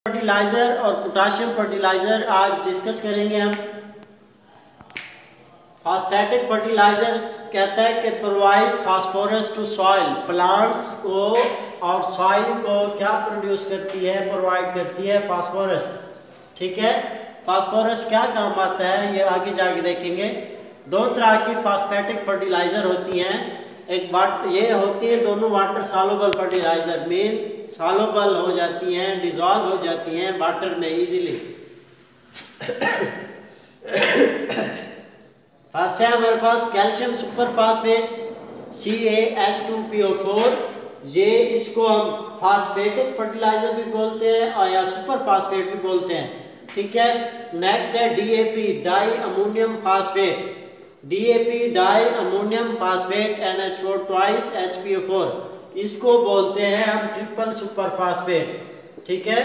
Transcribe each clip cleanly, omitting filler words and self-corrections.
Fertiliser और potassium fertiliser आज discuss करेंगे हम। फास्फेटिक फर्टिलाइजर्स कहता है कि provide phosphorus to soil, plants को और सॉइल को क्या प्रोड्यूस करती है, प्रोवाइड करती है फास्फोरस। ठीक है, फास्फोरस क्या काम आता है ये आगे जाके देखेंगे। दो तरह की फास्फेटिक फर्टिलाइजर होती हैं, एक ये होती है दोनों water soluble fertilizer, main soluble हो जाती हैं, डिजॉल्व हो जाती हैं वाटर में इजीली। फर्स्ट है हमारे पास कैल्शियम सुपर फास्फेट CaH2PO4। ये इसको हम फास्फेटिक फर्टिलाइजर भी बोलते हैं और या सुपर फास्फेट भी बोलते हैं। ठीक है, नेक्स्ट है DAP di ammonium phosphate, DAP di ammonium phosphate NH4 twice HPO4, इसको बोलते हैं हम ट्रिपल सुपर फास्फेट। ठीक है,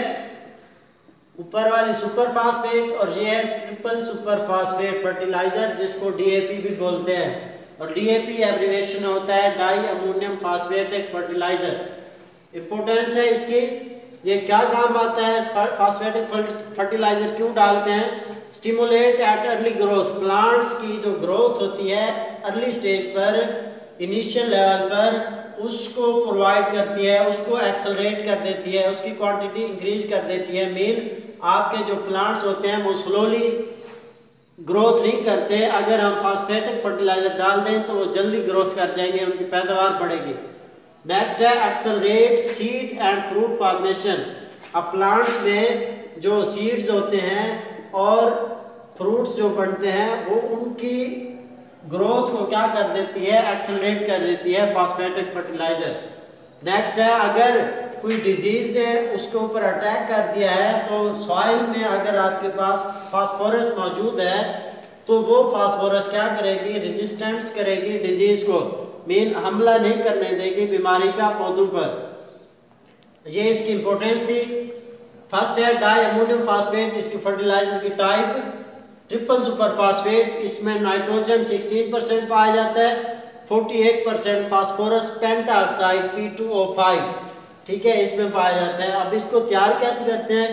ऊपर वाली सुपर फास्फेट और ये है ट्रिपल सुपर फास्फेट फर्टिलाइजर जिसको DAP भी बोलते हैं, और DAP एब्रिविएशन होता है di ammonium phosphatic fertilizer. Importance है इसकी, ये क्या काम आता है, फास्फेटिक फर्टिलाइजर क्यों डालते हैं। Stimulate at early growth, plants की जो ग्रोथ होती है अर्ली स्टेज पर, इनिशियल लेवल पर, उसको प्रोवाइड करती है, उसको एक्सेलरेट कर देती है, उसकी क्वांटिटी इंक्रीज कर देती है। मेन आपके जो प्लांट्स होते हैं वो स्लोली ग्रोथ नहीं करते, अगर हम फास्फेटिक फर्टिलाइजर डाल दें तो वो जल्दी ग्रोथ कर जाएंगे, उनकी पैदावार बढ़ेगी। नेक्स्ट है accelerate seed and fruit formation. अब प्लांट्स में जो सीड्स होते हैं और फ्रूट्स जो बनते हैं वो उनकी ग्रोथ को क्या कर देती है, एक्सेलरेट कर देती है फास्फेटिक फर्टिलाइजर। नेक्स्ट है अगर कोई डिजीज ने उसके ऊपर अटैक कर दिया है तो सॉइल में अगर आपके पास फास्फोरस मौजूद है तो वो फास्फोरस क्या करेगी, रेजिस्टेंस करेगी डिजीज को, मेन हमला नहीं करने देगी बीमारी का पौधों पर। ये इसकी इंपॉर्टेंस थी। फर्स्ट है डाई अमोनियम फास्फेट, इसकी फर्टिलाइजर की टाइप ट्रिपल सुपर फास्फेट, इसमें नाइट्रोजन 16% पाया जाता है, 48% फास्फोरस पेंटाऑक्साइड P2O5, ठीक है, इसमें पाया जाता है। अब इसको तैयार कैसे करते हैं,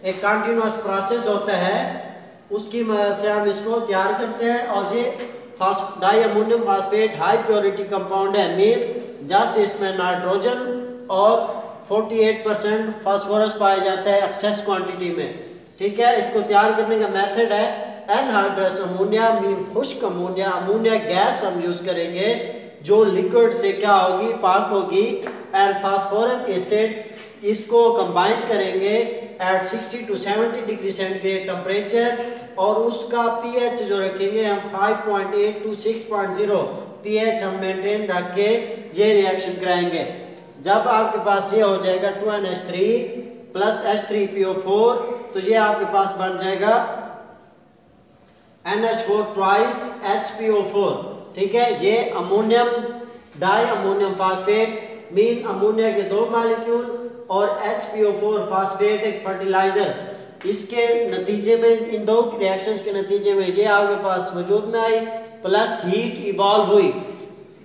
एक कंटिन्यूअस प्रोसेस होता है, उसकी मदद से हम इसको तैयार करते हैं। और ये di ammonium phosphate high purity compound है, मेन जस्ट इसमें नाइट्रोजन और 48% फास्फोरस पाया जाता है एक्सेस क्वांटिटी में। ठीक है, इसको तैयार करने का मेथड है एनहाइड्रस अमोनिया, मीन खुश्क अमोनिया, अमोनिया गैस हम यूज करेंगे जो लिक्विड से क्या होगी, पाक होगी, एंड फास्फोरिक एसिड, इसको कंबाइन करेंगे at 60 to 70 degree centigrade temperature, और उसका pH जो रखेंगे हम 5.8 to 6.0 pH हम मेंटेन रख के ये रिएक्शन कराएंगे। जब आपके पास ये हो जाएगा 2NH3 प्लस H3PO4 तो ये आपके पास बन जाएगा NH4 ट्वाइस HPO4। ठीक है, ये ammonium di ammonium phosphate, mean ammonia के दो मॉलिक्यूल और HPO4 फास्फेट एक फर्टिलाइजर, इसके नतीजे में, इन दो रिएक्शंस के नतीजे में ये आपके पास वजूद में आई, प्लस हीट इवॉल्व हुई।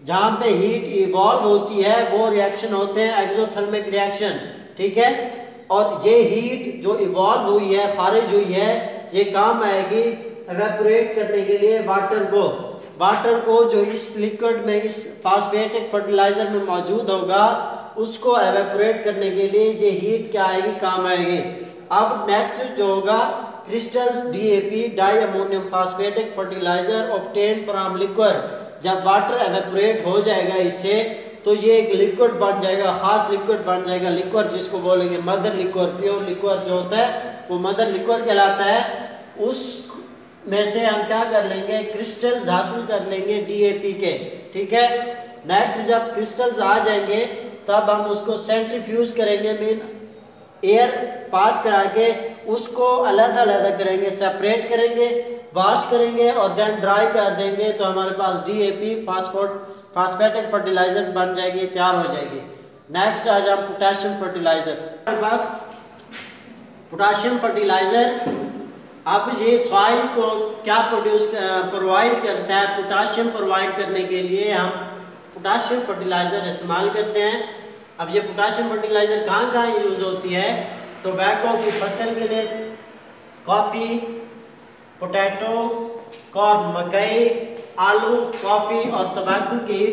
जहां पे हीट इवॉल्व होती है वो रिएक्शन होते हैं एक्सोथर्मिक रिएक्शन। ठीक है, और ये हीट जो इवॉल्व हुई है, खारिज हुई है, ये काम आएगी एवेपोरेट करने के लिए वाटर को जो इस लिक्विड में, इस फास्फेटिक फर्टिलाइजर में मौजूद होगा, उसको एवेपोरेट करने के लिए ये हीट क्या आएगी, काम आएगी। अब नेक्स्ट जो होगा crystals DAP di ammonium phosphatic fertiliser obtain from liquid, जब वाटर एवेपोरेट हो जाएगा इससे तो ये एक लिक्विड बन जाएगा, खास लिक्विड बन जाएगा, लिक्विड जिसको बोलेंगे मदर लिक्विड, प्योर लिक्विड जो होता है वो मदर लिक्विड कहलाता है। उस में से हम क्या कर लेंगे, क्रिस्टल्स हासिल कर लेंगे DAP के। ठीक है, नेक्स्ट जब क्रिस्टल्स आ जाएंगे तब हम उसको सेंट्रीफ्यूज करेंगे, मीन एयर पास करा के उसको अलग अलग करेंगे, सेपरेट करेंगे, वॉश करेंगे और देन ड्राई कर देंगे, तो हमारे पास DAP फास्फेटिक फर्टिलाइजर बन जाएगी, तैयार हो जाएगी। नेक्स्ट आज हम पोटेशियम फर्टिलाइजर। हमारे पास पोटेशियम फर्टिलाइजर, अब ये सॉइल को क्या प्रोवाइड करता है, पोटेशियम प्रोवाइड करने के लिए हम पोटेशियम फर्टिलाइजर इस्तेमाल करते हैं। अब ये पोटेशियम फर्टिलाइजर कहाँ कहाँ यूज होती है, टोबैको की फसल के लिए कॉफ़ी, पोटैटो, कॉर्न मकई, आलू, कॉफ़ी और तंबाकू की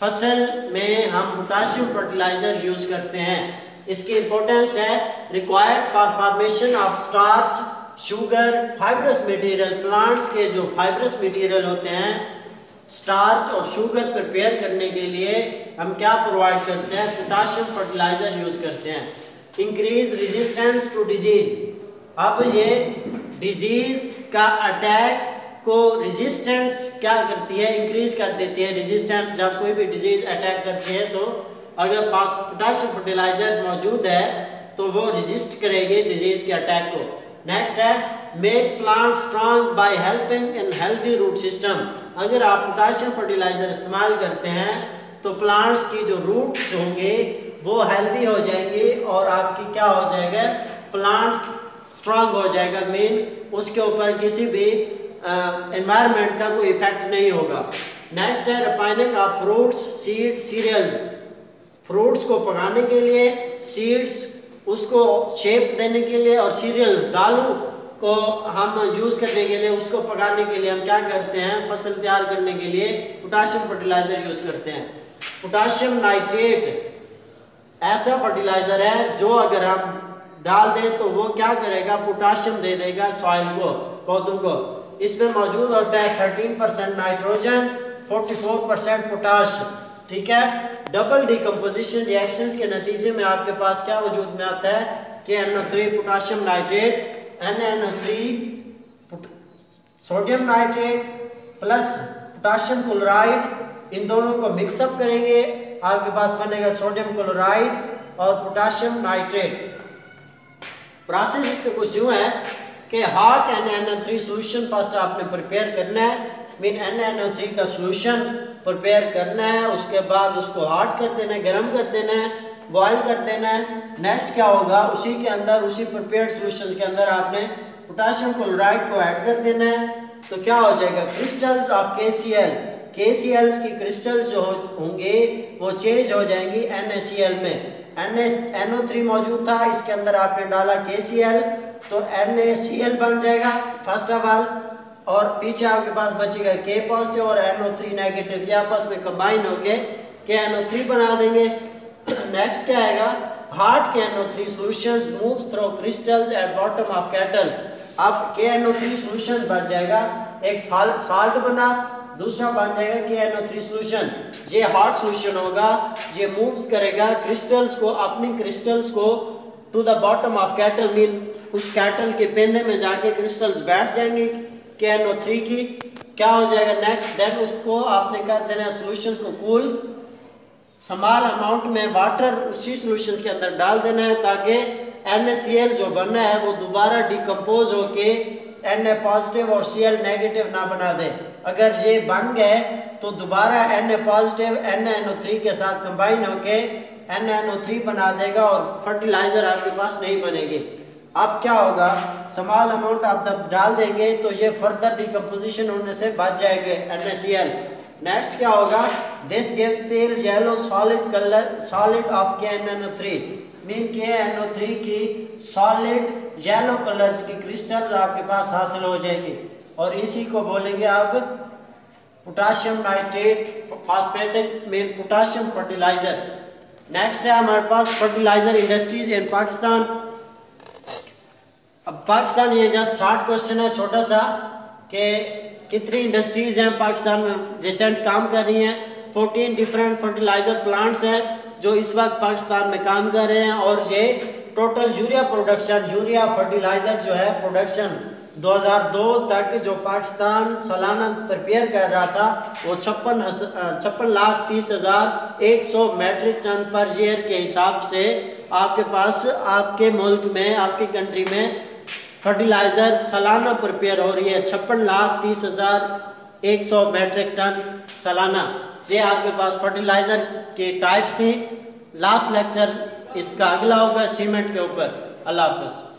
फसल में हम पोटाशियम फर्टिलाइजर यूज करते हैं। इसकी इंपॉर्टेंस है required for formation of starch, sugar, fibrous material. Plants के जो फाइब्रस मटेरियल होते हैं, स्टार्च और शुगर प्रिपेयर करने के लिए हम क्या प्रोवाइड करते हैं? पोटाशियम फर्टिलाइजर यूज करते हैं। Increase resistance to disease. अब ये डिजीज का अटैक को रेजिस्टेंस क्या करती है? इंक्रीज कर देती है। रेजिस्टेंस, जब कोई भी डिजीज अटैक करती है तो अगर पोटाशियम फर्टिलाइजर मौजूद है तो वो रेजिस्ट करेगी डिजीज के अटैक को। नेक्स्ट है make plant strong by helping in healthy root system. अगर आप पोटाशियम फर्टिलाइजर इस्तेमाल करते हैं तो प्लांट्स की जो रूट्स होंगे वो हेल्दी हो जाएंगे और आपकी क्या हो जाएगा? प्लांट स्ट्रांग हो जाएगा। मेन उसके ऊपर किसी भी एनवायरनमेंट का कोई इफेक्ट नहीं होगा। नेक्स्ट है refining of fruits, seeds, cereals. Fruits को पकाने के लिए, सीड्स उसको शेप देने के लिए और सीरियल्स दालों को हम यूज करने के लिए, उसको पकाने के लिए हम क्या करते हैं? फसल तैयार करने के लिए पोटाशियम फर्टिलाइजर यूज करते हैं। पोटाशियम नाइट्रेट ऐसा फर्टिलाइजर है जो अगर हम डाल दें तो वो क्या करेगा? पोटाशियम दे देगा सॉइल को, पौधों को। इसमें मौजूद होता है 13% नाइट्रोजन, 44% पोटाश। ठीक है। डबल डिकम्पोजिशन रिएक्शंस के नतीजे में आपके पास क्या वजूद में आता है? KNO3 potassium nitrate, NaNO3 sodium nitrate plus potassium chloride, इन दोनों को मिक्सअप करेंगे, आपके पास बनेगा सोडियम क्लोराइड और पोटाशियम नाइट्रेट। प्रोसेस इसके कुछ यूं है कि हॉट NaNO3 सॉल्यूशन फर्स्ट आपने प्रिपेयर करना है। मीन NaNO3 का सॉल्यूशन प्रिपेयर करना है, उसके बाद उसको हॉट कर देना है, गर्म कर देना है, बॉयल कर देना है। नेक्स्ट क्या होगा? उसी के अंदर, उसी प्रिपेयर्ड सॉल्यूशन के अंदर आपने पोटाशियम क्लोराइड को ऐड कर देना है। तो क्या हो जाएगा? क्रिस्टल्स ऑफ KCl, KCl की क्रिस्टल्स जो होंगे वो चेंज हो जाएंगी NaCl में। NaNO3 मौजूद था, इसके अंदर आपने डाला KCl तो NaCl बन जाएगा फर्स्ट ऑफ ऑल, और पीछे आपके पास बचेगा K पॉजिटिव और NO3 नेगेटिव, ये आपस में कंबाइन होके KNO3 बना देंगे। नेक्स्ट क्या आएगा? Hot KNO3 solutions moves through crystals at bottom of cattle. अब KNO3 सॉल्यूशन बन जाएगा, एक साल्ट बना, दूसरा बन जाएगा KNO3 सॉल्यूशन। ये हॉट सॉल्यूशन होगा, ये मूव्स करेगा क्रिस्टल्स को, अपनी क्रिस्टल्स को to the bottom of kettle, mean उस कैटल के पेंदे में जाके क्रिस्टल्स बैठ जाएंगे KNO3 की। क्या हो जाएगा नेक्स्ट? देन उसको आपने कर देना सॉल्यूशन को कूल, स्मॉल अमाउंट में वाटर उसी सॉल्यूशन के अंदर डाल देना है ताकि NaCl जो बनना है वो दोबारा डिकम्पोज होके Na पॉजिटिव और Cl नेगेटिव ना बना दे। अगर ये बन गए तो दोबारा Na पॉजिटिव NaNO3 के साथ कंबाइन होके NaNO3 बना देगा और फर्टिलाइजर आपके पास नहीं बनेगी। अब क्या होगा? स्मॉल अमाउंट आप जब डाल देंगे तो ये फर्दर डिकम्पोजिशन होने से बच जाएंगे NaCl। नेक्स्ट क्या होगा? This gives pale yellow solid colour, solid of KNO3, mean KNO3 की सॉलिड येलो कलर्स की क्रिस्टल्स आपके पास हासिल हो जाएगी और इसी को बोलेंगे आप potassium nitrate phosphatic mean potassium fertiliser. Next है हमारे पास फर्टिलाइजर इंडस्ट्रीज इन पाकिस्तान। अब पाकिस्तान, ये जस्ट शॉर्ट क्वेश्चन है छोटा सा कि कितनी इंडस्ट्रीज हैं पाकिस्तान में रिसेंट काम कर रही हैं। 14 डिफरेंट फर्टिलाइजर प्लांट्स हैं जो इस वक्त पाकिस्तान में काम कर रहे हैं और ये total urea production, urea fertiliser जो है प्रोडक्शन 2002 तक जो पाकिस्तान सालाना प्रिपेयर कर रहा था वो 56,30,100 मैट्रिक टन पर ईयर के हिसाब से आपके पास आपके मुल्क में, आपकी कंट्री में फर्टिलाइजर सालाना प्रिपेयर हो रही है 56,30,100 मैट्रिक टन सालाना। ये आपके पास फर्टिलाइजर के टाइप्स थी। लास्ट लेक्चर इसका अगला होगा सीमेंट के ऊपर। अल्लाह हाफ़िज़।